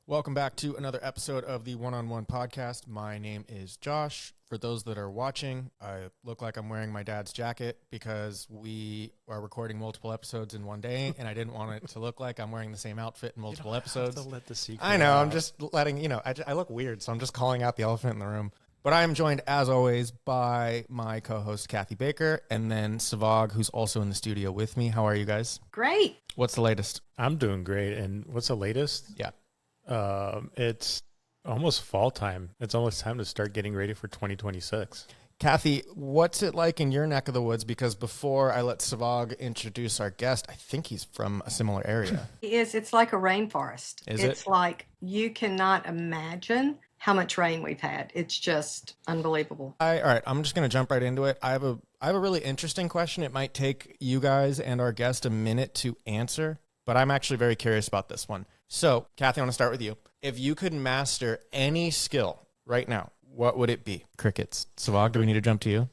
Welcome back to another episode of the One-on-One Podcast. My name is Josh. For those that are watching, I look like I'm wearing my dad's jacket because we are recording multiple episodes in one day, and I didn't want it to look like I'm wearing the same outfit in multiple episodes. Have to let the secret I know, out. I'm just letting, I look weird, so I'm just calling out the elephant in the room. But I am joined, as always, by my co-host, Kathy Baker, and then Savag, who's also in the studio with me. How are you guys? Great. What's the latest? I'm doing great. And what's the latest? Yeah. It's almost fall time. It's almost time to start getting ready for 2026. Kathy, what's it like in your neck of the woods? Because before I let Savag introduce our guest, I think he's from a similar area. It's like a rainforest. Is it's like you cannot imagine how much rain we've had. It's just unbelievable. All right, I'm just going to jump right into it. I have a really interesting question. It might take you guys and our guest a minute to answer, but I'm actually very curious about this one. So, Kathy, I want to start with you. If you could master any skill right now, what would it be? Crickets. Savag, do we need to jump to you?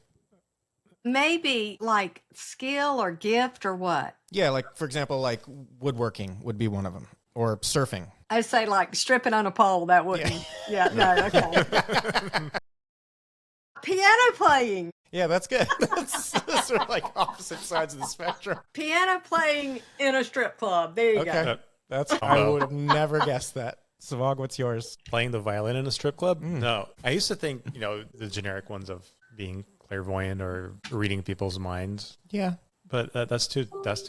Maybe like skill or gift or what? Yeah, like, for example, like woodworking would be one of them, or surfing. I'd say like stripping on a pole. That wouldn't. Yeah, no, okay. Piano playing. Yeah, that's good. That's sort of like opposite sides of the spectrum. Piano playing in a strip club. There you go. That's I would have never guessed that. Savag, what's yours? Playing the violin in a strip club? No. I used to think, the generic ones of being clairvoyant or reading people's minds. Yeah. But that's too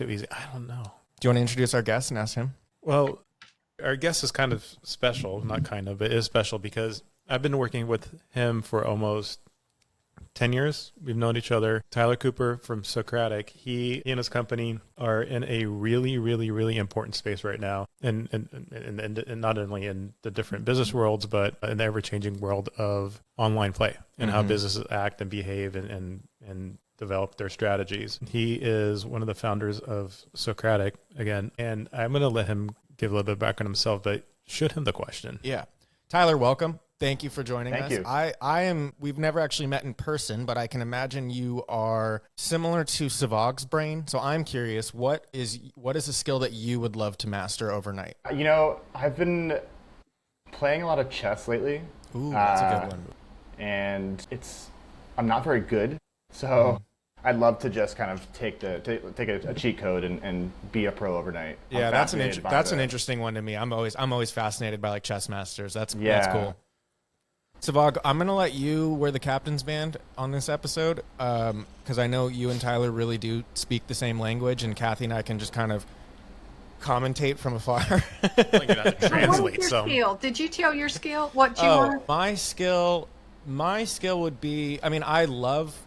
easy. I don't know. Do you want to introduce our guest and ask him? Well, our guest is kind of special, not kind of, but is special because I've been working with him for almost 10 years. We've known each other. Tyler Cooper from Socratic. He and his company are in a really, really, really important space right now. And not only in the different business worlds, but in the ever-changing world of online play and how businesses act and behave and develop their strategies. He is one of the founders of Socratic, again, and I'm going to let him give a little bit of background on himself, but shoot him the question. Yeah. Tyler, welcome. Thank you for joining us. Thank you. I am, we've never actually met in person, but I can imagine you are similar to Savag's brain. So I'm curious, what is a skill that you would love to master overnight? I've been playing a lot of chess lately. Ooh, that's a good one. And I'm not very good. So I'd love to just kind of take a cheat code and be a pro overnight. Yeah, that's an interesting one to me. I'm always fascinated by like chess masters. That's cool. Savag, I'm going to let you wear the captain's band on this episode because I know you and Tyler really do speak the same language, and Kathy and I can just kind of commentate from afar. Like you have to translate. What is your skill? Did you tell your skill? What you want? My skill would be, I love,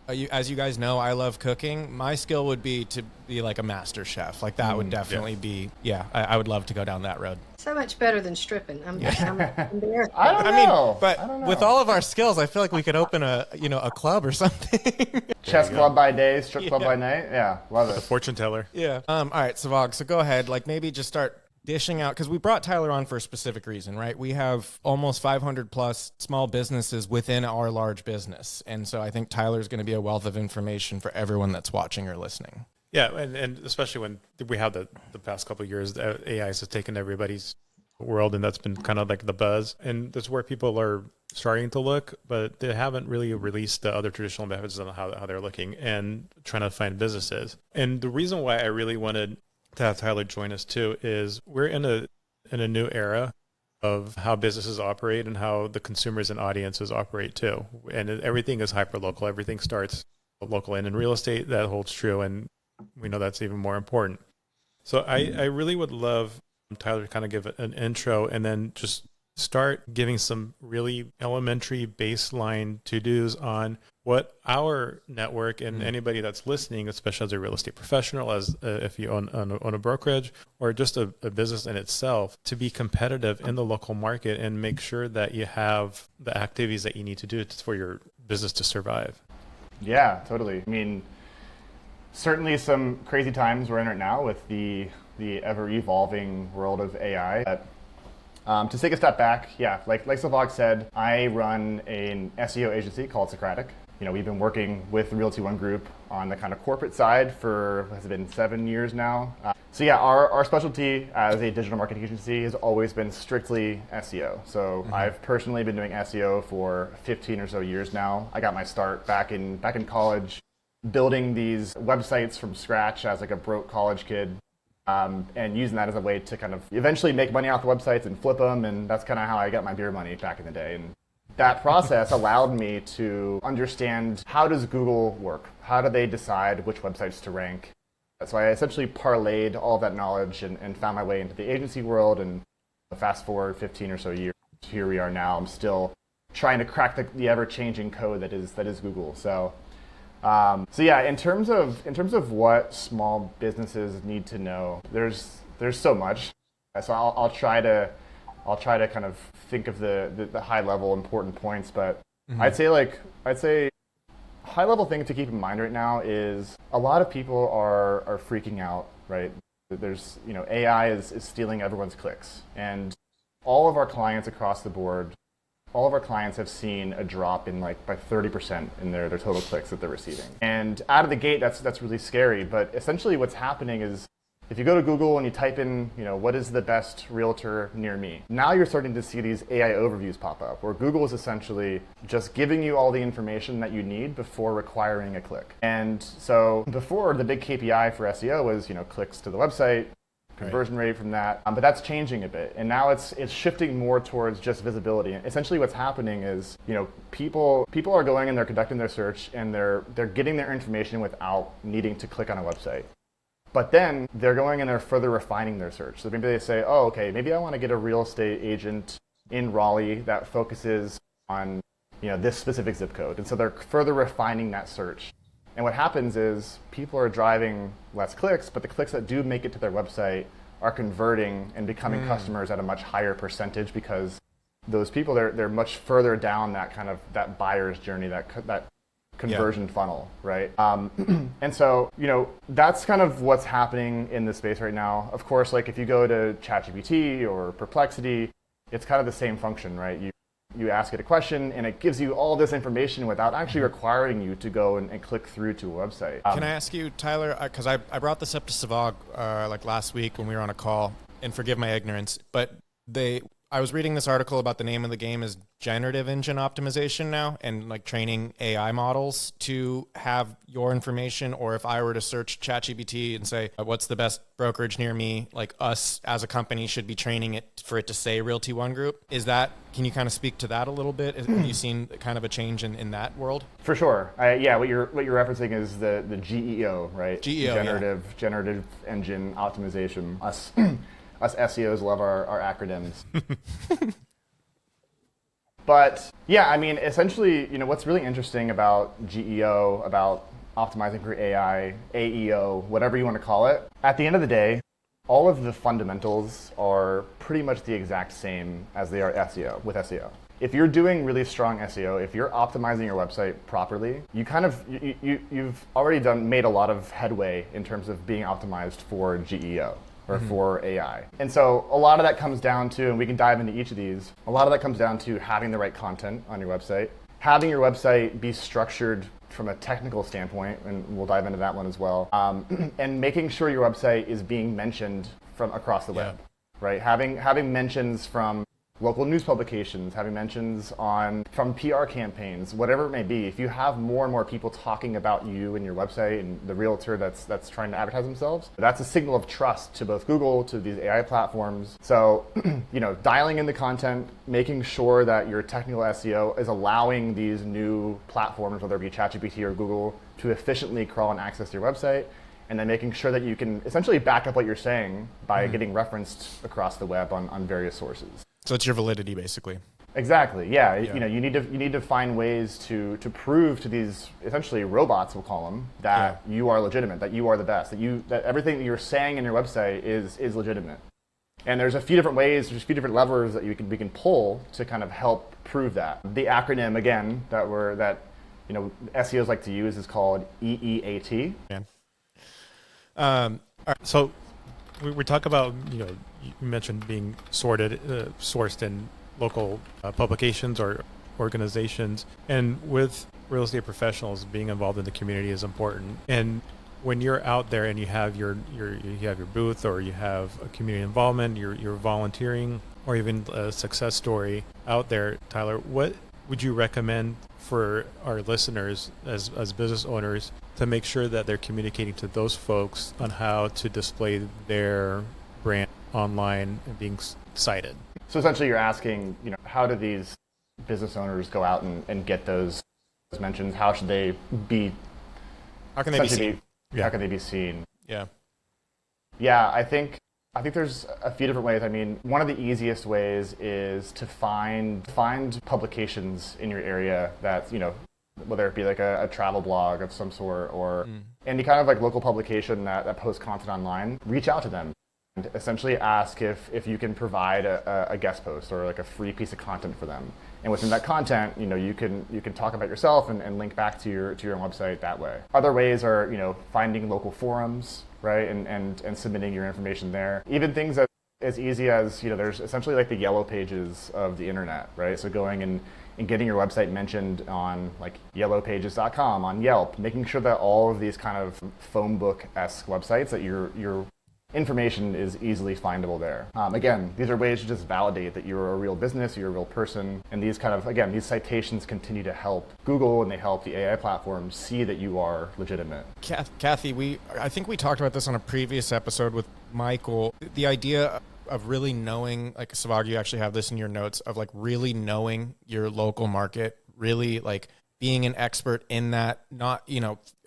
as you guys know, I love cooking. My skill would be to be like a master chef. Like that would definitely be, I would love to go down that road. So much better than stripping. I'm embarrassed. I don't know. With all of our skills, I feel like we could open a club or something. Chess club by day, strip club by night. Yeah, love it. The fortune teller. Yeah. All right, Savag. So go ahead. Like maybe just start dishing out, because we brought Tyler on for a specific reason, right? We have almost 500 plus small businesses within our large business. And so I think Tyler's going to be a wealth of information for everyone that's watching or listening. Yeah, and especially when we have the past couple of years, the AI has taken everybody's world, and that's been kind of like the buzz. And that's where people are starting to look, but they haven't really released the other traditional methods on how they're looking and trying to find businesses. And the reason why I really wanted to have Tyler join us too is we're in a new era of how businesses operate and how the consumers and audiences operate too. And everything is hyper local. Everything starts local, and in real estate that holds true, and we know that's even more important. So I really would love Tyler to kind of give an intro and then just start giving some really elementary baseline to-dos on what our network and anybody that's listening, especially as a real estate professional, as if you own a brokerage or just a business in itself, to be competitive in the local market and make sure that you have the activities that you need to do for your business to survive. Yeah, totally. I mean, certainly some crazy times we're in right now with the ever-evolving world of AI. To take a step back, like Savag said, I run an SEO agency called Socratic. We've been working with the Realty One Group on the kind of corporate side for, has it been 7 years now? So yeah, our specialty as a digital marketing agency has always been strictly SEO. So I've personally been doing SEO for 15 or so years now. I got my start back in college, building these websites from scratch as like a broke college kid, and using that as a way to kind of eventually make money off the websites and flip them. And that's kind of how I got my beer money back in the day. And that process allowed me to understand, how does Google work? How do they decide which websites to rank? So I essentially parlayed all that knowledge and found my way into the agency world. And fast forward 15 or so years, here we are now. I'm still trying to crack the ever-changing code that is Google. So yeah, in terms of what small businesses need to know, there's so much. So I'll try to kind of think of the high level important points, but I'd say high level thing to keep in mind right now is a lot of people are freaking out, right? There's, AI is stealing everyone's clicks, and all of our clients across the board, all of our clients have seen a drop in by 30% in their total clicks that they're receiving. And out of the gate, that's really scary. But essentially what's happening is, if you go to Google and you type in, what is the best realtor near me? Now you're starting to see these AI overviews pop up, where Google is essentially just giving you all the information that you need before requiring a click. And so before, the big KPI for SEO was, clicks to the website, conversion rate from that, but that's changing a bit. And now it's shifting more towards just visibility. And essentially what's happening is, people are going and they're conducting their search, and they're getting their information without needing to click on a website. But then they're going and they're further refining their search. So maybe they say, oh, okay, maybe I want to get a real estate agent in Raleigh that focuses on, this specific zip code. And so they're further refining that search. And what happens is people are driving less clicks, but the clicks that do make it to their website are converting and becoming customers at a much higher percentage, because those people, they're much further down that buyer's journey, that conversion funnel, right? And so, that's kind of what's happening in this space right now. Of course, if you go to ChatGPT or Perplexity, it's kind of the same function, right? You ask it a question and it gives you all this information without actually requiring you to go and click through to a website. Can I ask you, Tyler, because I brought this up to Savag last week when we were on a call, and forgive my ignorance, but I was reading this article about the name of the game is generative engine optimization now, and training AI models to have your information. Or if I were to search ChatGPT and say, what's the best brokerage near me, us as a company should be training it for it to say Realty One Group. Can you kind of speak to that a little bit? Have you seen kind of a change in that world? For sure. Yeah, what you're referencing is the GEO, right? GEO, Generative engine optimization. Us SEOs love our acronyms. But yeah, I mean, essentially, what's really interesting about GEO, about optimizing for AI, AEO, whatever you want to call it, at the end of the day, all of the fundamentals are pretty much the exact same as they are with SEO. If you're doing really strong SEO, if you're optimizing your website properly, you've already made a lot of headway in terms of being optimized for GEO. Or for AI. And so a lot of that comes down to, and we can dive into each of these, a lot of that comes down to having the right content on your website, having your website be structured from a technical standpoint, and we'll dive into that one as well, and making sure your website is being mentioned from across the web, right? Having mentions from local news publications, having mentions from PR campaigns, whatever it may be. If you have more and more people talking about you and your website and the realtor that's trying to advertise themselves, that's a signal of trust to both Google, to these AI platforms. So, dialing in the content, making sure that your technical SEO is allowing these new platforms, whether it be ChatGPT or Google, to efficiently crawl and access your website, and then making sure that you can essentially back up what you're saying by getting referenced across the web on various sources. So it's your validity, basically. Exactly. Yeah. You need to find ways to prove to these essentially robots, we'll call them, that you are legitimate, that you are the best, that everything that you're saying in your website is legitimate. And there's a few different ways, there's a few different levers that we can pull to kind of help prove that. The acronym again that SEOs like to use is called EEAT. So we talk about, you mentioned being sourced in local publications or organizations, and with real estate professionals, being involved in the community is important. And when you're out there and you have your booth, or you have a community involvement, you're volunteering, or even a success story out there, Tyler, what would you recommend for our listeners as business owners to make sure that they're communicating to those folks on how to display their brand online and being cited? So essentially you're asking, how do these business owners go out and get those mentions? How should they be? How can they be seen? How can they be seen? Yeah. Yeah, I think there's a few different ways. I mean, one of the easiest ways is to find publications in your area that, whether it be like a travel blog of some sort, or any kind of like local publication that posts content online. Reach out to them and essentially ask if you can provide a guest post or like a free piece of content for them. And within that content, you can talk about yourself and link back to your own website that way. Other ways are, finding local forums, right, and submitting your information there. Even things as easy as, there's essentially like the yellow pages of the internet, right? So going and getting your website mentioned on like yellowpages.com, on Yelp, making sure that all of these kind of phone book-esque websites, that your information is easily findable there. Again, these are ways to just validate that you're a real business, you're a real person, and these these citations continue to help Google, and they help the AI platforms see that you are legitimate. Kathy, I think we talked about this on a previous episode with Michael. The idea of really knowing, like Savag, you actually have this in your notes, of like really knowing your local market, really like being an expert in that, not,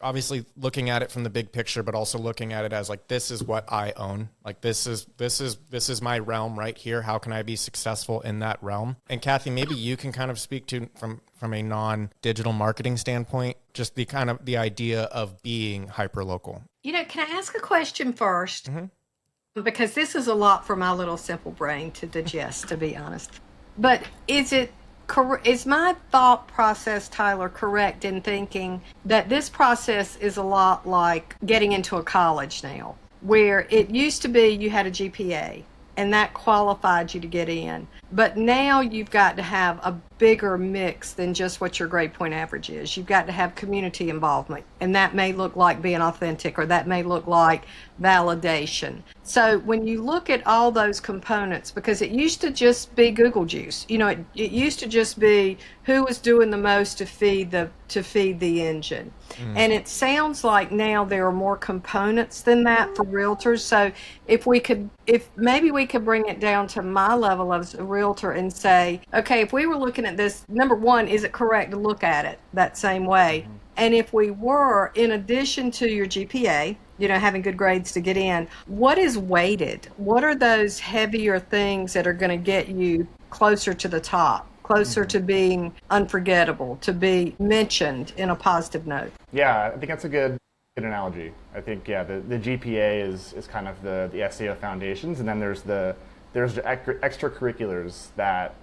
obviously looking at it from the big picture, but also looking at it as like, this is what I own. Like this is my realm right here. How can I be successful in that realm? And Kathy, maybe you can kind of speak to from a non-digital marketing standpoint, just the idea of being hyper local. Can I ask a question first? Mm-hmm. Because this is a lot for my little simple brain to digest, to be honest. But is my thought process, Tyler, correct in thinking that this process is a lot like getting into a college now, where it used to be you had a GPA and that qualified you to get in, but now you've got to have a bigger mix than just what your grade point average is. You've got to have community involvement, and that may look like being authentic, or that may look like validation. So when you look at all those components, because it used to just be Google juice, it used to just be who was doing the most to feed the engine. And it sounds like now there are more components than that for realtors. So if maybe we could bring it down to my level as a realtor and say, okay, if we were looking at this, number one, is it correct to look at it that same way? And if we were, in addition to your GPA, having good grades to get in, what is weighted? What are those heavier things that are going to get you closer to the top, closer to being unforgettable, to be mentioned in a positive note? Yeah, I think that's a good analogy. I think, the GPA is kind of the SEO foundations, and then there's the extracurriculars that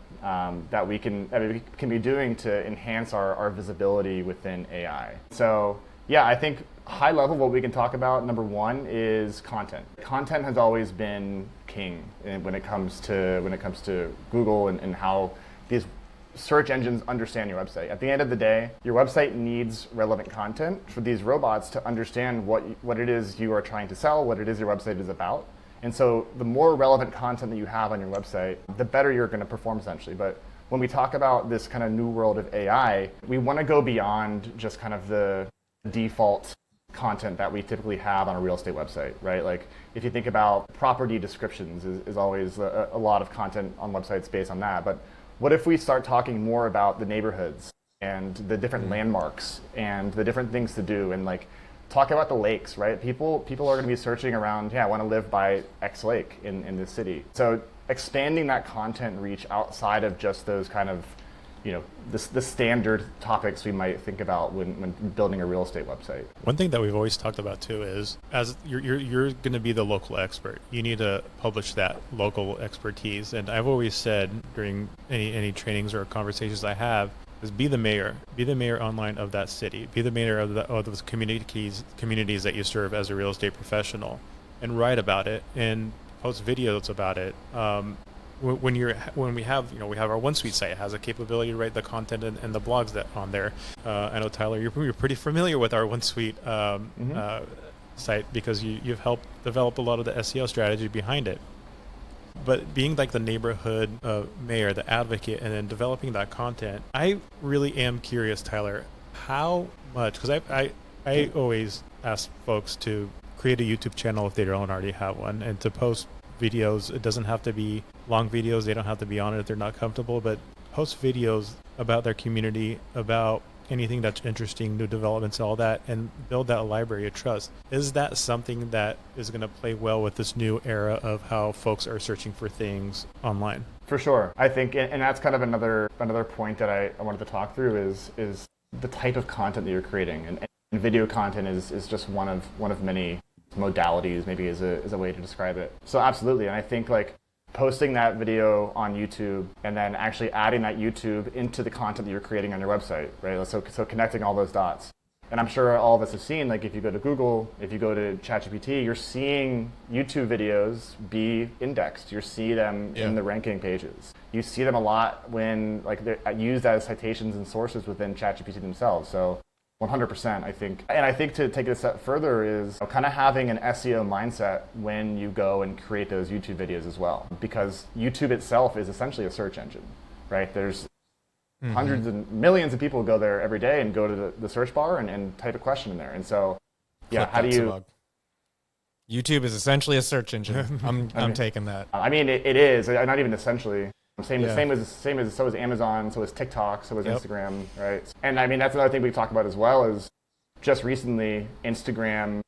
we can be doing to enhance our visibility within AI. So I think high level, what we can talk about, number one, is content. Content has always been king when it comes to Google and how these search engines understand your website. At the end of the day, your website needs relevant content for these robots to understand what it is you are trying to sell, what it is your website is about. And so the more relevant content that you have on your website, the better you're going to perform, essentially. But when we talk about this kind of new world of AI, we want to go beyond just kind of the default content that we typically have on a real estate website, right? Like if you think about property descriptions is always a lot of content on websites based on that. But what if we start talking more about the neighborhoods and the different landmarks and the different things to do, and like talk about the lakes, right? People are going to be searching around, I want to live by X lake in this city. So expanding that content reach outside of just those kind of, the standard topics we might think about when building a real estate website. One thing that we've always talked about too is, as you're going to be the local expert, you need to publish that local expertise. And I've always said during any trainings or conversations I have, is be the mayor online of that city, be the mayor of those communities that you serve as a real estate professional, and write about it and post videos about it. When we have our OneSuite site, it has a capability to write the content and the blogs that on there. I know, Tyler, you're pretty familiar with our OneSuite site because you've helped develop a lot of the SEO strategy behind it. But being like the neighborhood mayor, the advocate, and then developing that content, I really am curious, Tyler, how much, because I always ask folks to create a YouTube channel if they don't already have one, and to post videos. It doesn't have to be long videos. They don't have to be on it if they're not comfortable, but post videos about their community, about anything that's interesting, new developments, all that, and build that library of trust. Is that something that is going to play well with this new era of how folks are searching for things online? For sure. I think, and that's kind of another point that I wanted to talk through is the type of content that you're creating. And video content is just one of many modalities, maybe is a way to describe it. So absolutely. And I think like posting that video on YouTube and then actually adding that YouTube into the content that you're creating on your website, right? So connecting all those dots. And I'm sure all of us have seen, like if you go to Google, if you go to ChatGPT, you're seeing YouTube videos be indexed. You see them in the ranking pages. You see them a lot when like they're used as citations and sources within ChatGPT themselves. So 100%, I think. And I think to take it a step further is kind of having an SEO mindset when you go and create those YouTube videos as well. Because YouTube itself is essentially a search engine, right? There's hundreds and millions of people go there every day and go to the search bar and type a question in there. And so, yeah, how do you... YouTube is essentially a search engine. I'm taking that. I mean, it is, not even essentially. Same as so is Amazon, so is TikTok, so is Instagram, right? And I mean that's another thing we talk about as well is just recently Instagram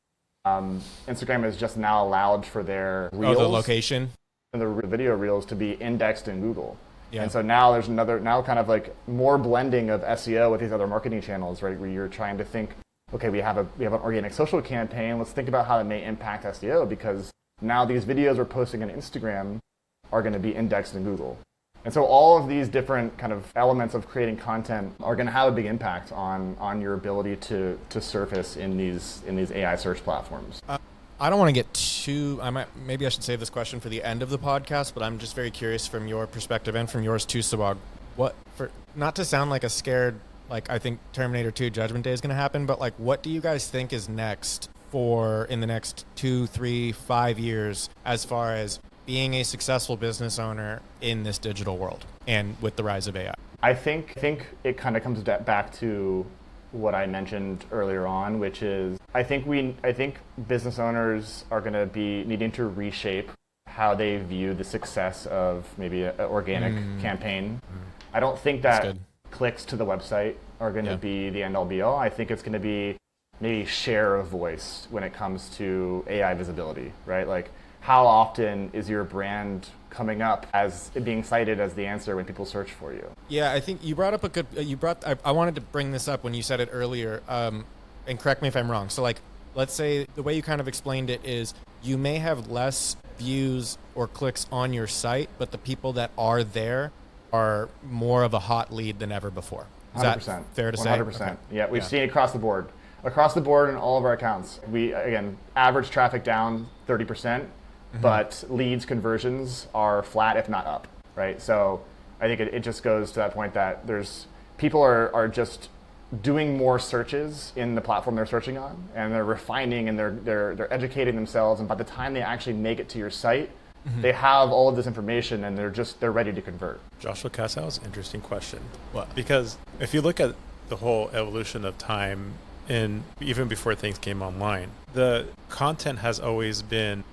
has just now allowed for their reels, the location, and the video reels to be indexed in Google. Yeah. And so now there's kind of like more blending of SEO with these other marketing channels, right? Where you're trying to think, okay, we have an organic social campaign. Let's think about how it may impact SEO because now these videos we're posting on Instagram are going to be indexed in Google. And so all of these different kind of elements of creating content are going to have a big impact on your ability to surface in these AI search platforms. I don't want to get too. Maybe I should save this question for the end of the podcast, but I'm just very curious from your perspective and from yours too, Sabag. Not to sound like a scared, like I think Terminator 2 Judgment Day is going to happen, but like what do you guys think is next in the next 2, 3, 5 years as far as being a successful business owner in this digital world and with the rise of AI? I think it kind of comes back to what I mentioned earlier on, which is I think business owners are going to be needing to reshape how they view the success of maybe an organic campaign. I don't think that clicks to the website are going to be the end all be all. I think it's going to be maybe share of voice when it comes to AI visibility, right? Like how often is your brand coming up as being cited as the answer when people search for you? Yeah, I think you brought up I wanted to bring this up when you said it earlier, and correct me if I'm wrong. So like, let's say the way you kind of explained it is you may have less views or clicks on your site, but the people that are there are more of a hot lead than ever before. Is 100%. That fair to 100%. say? 100%. Okay. Yeah, we've seen it across the board. Across the board in all of our accounts. We, again, average traffic down 30%. But leads conversions are flat, if not up, right? So I think it just goes to that point that people are just doing more searches in the platform they're searching on, and they're refining and they're educating themselves. And by the time they actually make it to your site, they have all of this information and they're ready to convert. Joshua Cassow's interesting question. What? Because if you look at the whole evolution of time, and even before things came online, the content has always been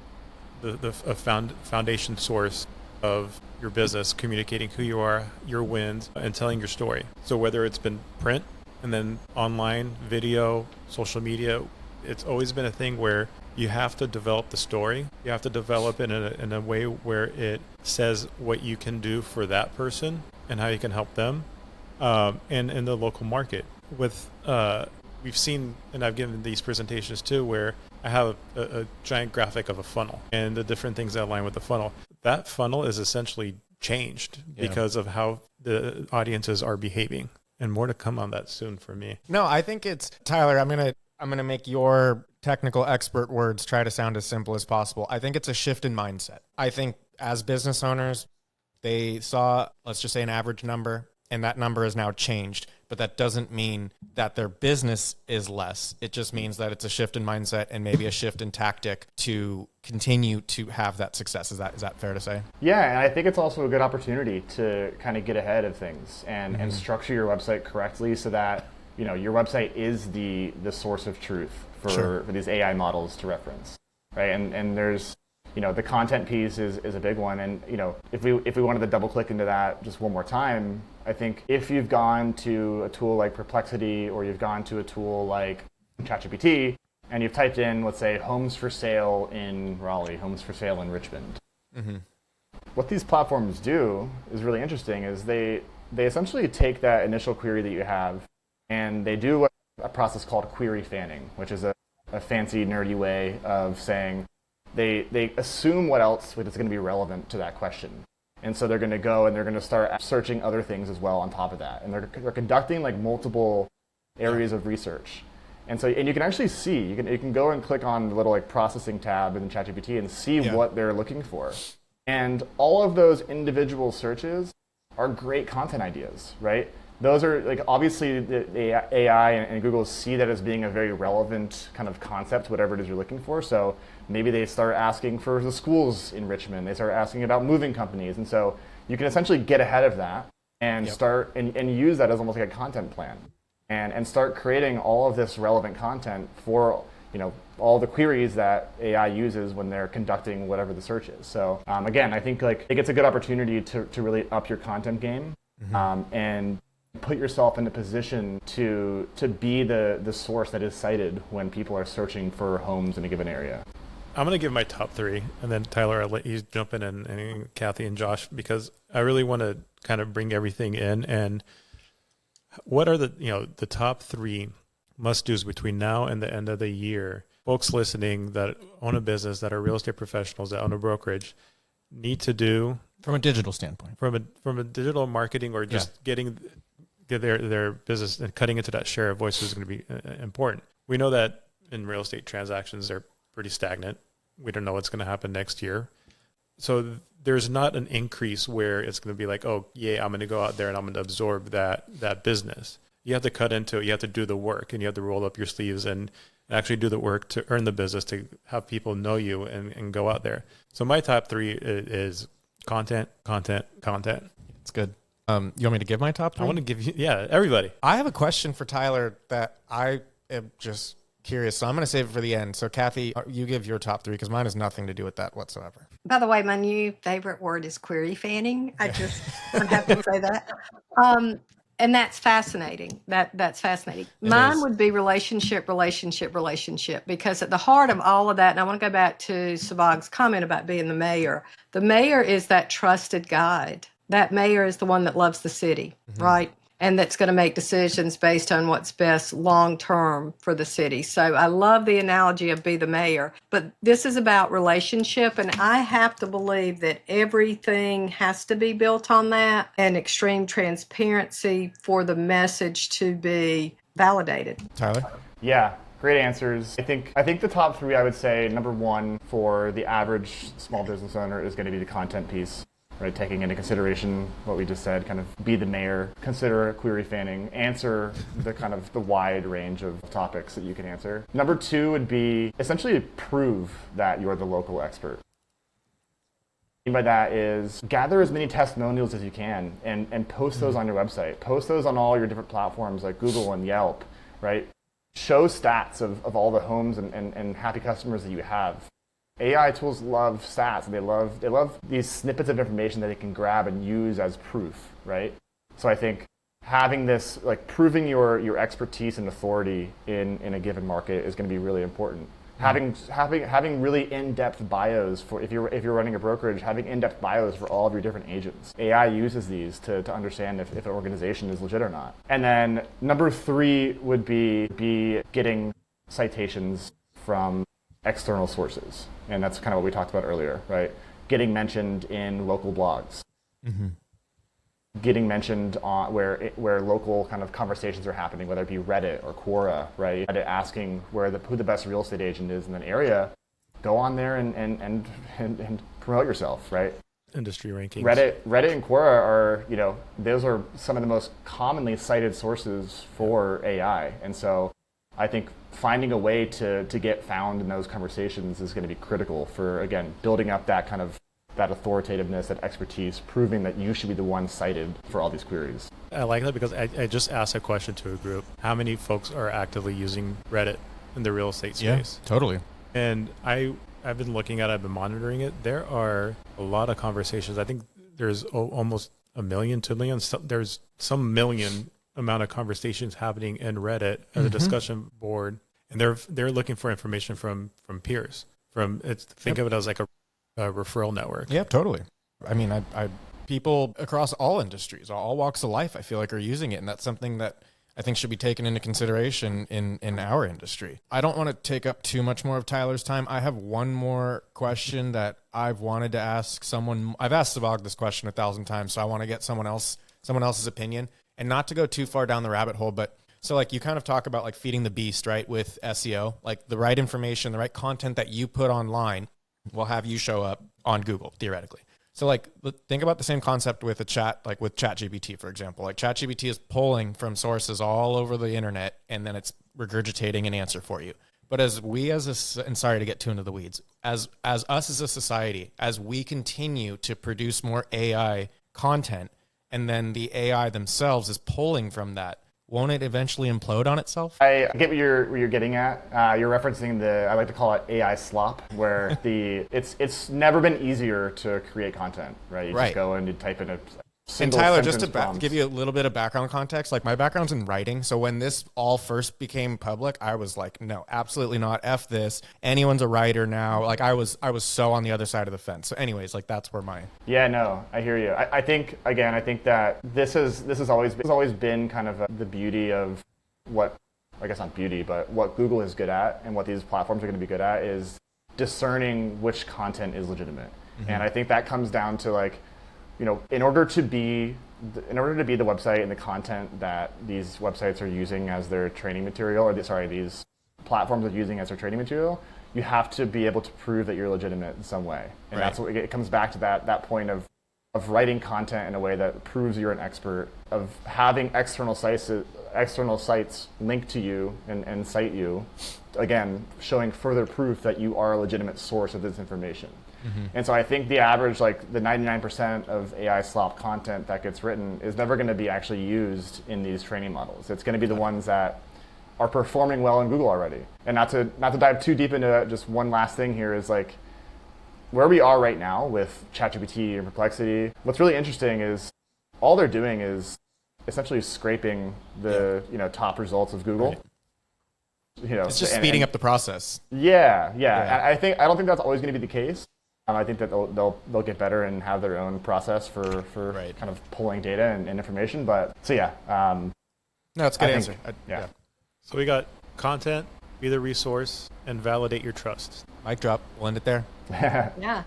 the foundation source of your business, communicating who you are, your wins, and telling your story. So whether it's been print and then online, video, social media, it's always been a thing where you have to develop the story. You have to develop it in a way where it says what you can do for that person and how you can help them, and in the local market. We've seen, and I've given these presentations too, where I have a giant graphic of a funnel and the different things that align with the funnel. That funnel is essentially changed because of how the audiences are behaving, and more to come on that soon for me. No, I think it's Tyler. I'm gonna make your technical expert words try to sound as simple as possible. I think it's a shift in mindset. I think as business owners, they saw, let's just say, an average number, and that number is now changed but that doesn't mean that their business is less. It just means that it's a shift in mindset and maybe a shift in tactic to continue to have that success. Is that fair to say? Yeah, and I think it's also a good opportunity to kind of get ahead of things and structure your website correctly so that your website is the source of truth for these AI models to reference, right? And there's the content piece is a big one, and if we wanted to double click into that just one more time, I think if you've gone to a tool like Perplexity or you've gone to a tool like ChatGPT and you've typed in, let's say, homes for sale in Raleigh, homes for sale in Richmond, what these platforms do is really interesting. Is they essentially take that initial query that you have and they do a process called query fanning, which is a fancy nerdy way of saying they assume what else is going to be relevant to that question. And so they're going to go and they're going to start searching other things as well on top of that. And they're conducting like multiple areas of research. And you can actually see, you can go and click on the little like processing tab in ChatGPT and see what they're looking for. And all of those individual searches are great content ideas, right? Those are like, obviously the AI and Google see that as being a very relevant kind of concept, whatever it is you're looking for. So maybe they start asking for the schools in Richmond. They start asking about moving companies. And so you can essentially get ahead of that and start and use that as almost like a content plan and start creating all of this relevant content for all the queries that AI uses when they're conducting whatever the search is. So again, I think it's a good opportunity to really up your content game and put yourself in a position to be the source that is cited when people are searching for homes in a given area. I'm going to give my top three, and then Tyler, I'll let you jump in, and Kathy and Josh, because I really want to kind of bring everything in. And what are the top three must-dos between now and the end of the year? Folks listening that own a business, that are real estate professionals, that own a brokerage, need to do from a digital standpoint, from a digital marketing, or just getting their business and cutting into that share of voice is going to be important. We know that in real estate transactions, they're pretty stagnant. We don't know what's going to happen next year. So there's not an increase where it's going to be like, oh, yeah, I'm going to go out there and I'm going to absorb that business. You have to cut into it. You have to do the work, and you have to roll up your sleeves and actually do the work to earn the business, to have people know you and go out there. So my top three is content. It's good. You want me to give my top three? I want to give you, everybody. I have a question for Tyler that I am just curious, so I'm going to save it for the end. So Kathy, you give your top three, because mine has nothing to do with that whatsoever. By the way, my new favorite word is query fanning. I'm happy to say that. And that's fascinating. That's fascinating. Mine would be relationship, because at the heart of all of that, and I want to go back to Savag's comment about being the mayor. The mayor is that trusted guide. That mayor is the one that loves the city, right? And that's going to make decisions based on what's best long-term for the city. So I love the analogy of be the mayor. But this is about relationship, and I have to believe that everything has to be built on that, and extreme transparency for the message to be validated. Tyler? Yeah, great answers. I think the top three, I would say, number one for the average small business owner is going to be the content piece. Right, taking into consideration what we just said, kind of be the mayor, consider query fanning, answer the wide range of topics that you can answer. Number two would be essentially prove that you're the local expert. What I mean by that is gather as many testimonials as you can and post those on your website. Post those on all your different platforms like Google and Yelp, right? Show stats of all the homes and happy customers that you have. AI tools love stats, and they love these snippets of information that they can grab and use as proof, right? So I think having this, like proving your expertise and authority in a given market is going to be really important. Having really in-depth bios for if you're running a brokerage, having in-depth bios for all of your different agents. AI uses these to understand if an organization is legit or not. And then number three would be getting citations from external sources. And that's kind of what we talked about earlier, right? Getting mentioned in local blogs. Getting mentioned on where local kind of conversations are happening, whether it be Reddit or Quora, right? Reddit asking who the best real estate agent is in an area. Go on there and promote yourself, right? industry rankings. Reddit and Quora are, those are some of the most commonly cited sources for AI. And so I think finding a way to get found in those conversations is going to be critical for, again, building up that kind of that authoritativeness, that expertise, proving that you should be the one cited for all these queries. I like that because I just asked a question to a group. How many folks are actively using Reddit in the real estate space? Yeah, totally. And I've been looking at it, I've been monitoring it. There are a lot of conversations. I think there's almost 1 million, 2 million. There's some million amount of conversations happening in Reddit as a discussion board. And they're looking for information from peers. Think of it as like a referral network. Yeah, totally. I mean, I people across all industries, all walks of life, I feel like are using it. And that's something that I think should be taken into consideration in our industry. I don't want to take up too much more of Tyler's time. I have one more question that I've wanted to ask someone. I've asked Savag this question 1,000 times, so I want to get someone else's opinion, and not to go too far down the rabbit hole, but so like you kind of talk about like feeding the beast, right? With SEO, like the right information, the right content that you put online will have you show up on Google theoretically. So like think about the same concept with with ChatGPT, for example. Like ChatGPT is pulling from sources all over the internet, and then it's regurgitating an answer for you. But and sorry to get too into the weeds, as us as a society, as we continue to produce more AI content, and then the AI themselves is pulling from that, won't it eventually implode on itself? I get what you're getting at. You're referencing I like to call it AI slop, where it's never been easier to create content, right? You just go and you type in a And Tyler, just to give you a little bit of background context, like my background's in writing. So when this all first became public, I was like, no, absolutely not. F this. Anyone's a writer now. Like I was so on the other side of the fence. So anyways, like that's where Yeah, no, I hear you. I think that this has always been kind of the beauty of what, I guess not beauty, but what Google is good at and what these platforms are going to be good at is discerning which content is legitimate. Mm-hmm. And I think that comes down to like, in order to be the website and the content that these websites are using as their training material, these platforms are using as their training material, you have to be able to prove that you're legitimate in some way. And that's what it comes back to that point of writing content in a way that proves you're an expert, of having external sites link to you and cite you, again, showing further proof that you are a legitimate source of this information. Mm-hmm. And so I think the average, like the 99% of AI slop content that gets written is never going to be actually used in these training models. It's going to be the ones that are performing well in Google already. And not to dive too deep into it, just one last thing here is like where we are right now with ChatGPT and Perplexity. What's really interesting is all they're doing is essentially scraping the top results of Google. Right. It's just speeding up the process. Yeah. I don't think that's always going to be the case. I think that they'll get better and have their own process for kind of pulling data and information. But so yeah. No, it's a good answer. Yeah. So we got content, be the resource, and validate your trust. Mic drop. We'll end it there. Yeah.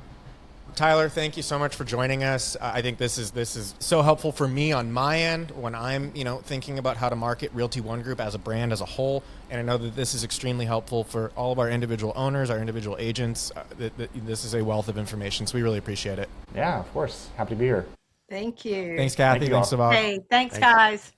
Tyler, thank you so much for joining us. I think this is so helpful for me on my end when I'm, thinking about how to market Realty One Group as a brand as a whole. And I know that this is extremely helpful for all of our individual owners, our individual agents. This is a wealth of information, so we really appreciate it. Yeah, of course. Happy to be here. Thank you. Thanks, Kathy. Thanks, Savag. Hey, thanks, guys.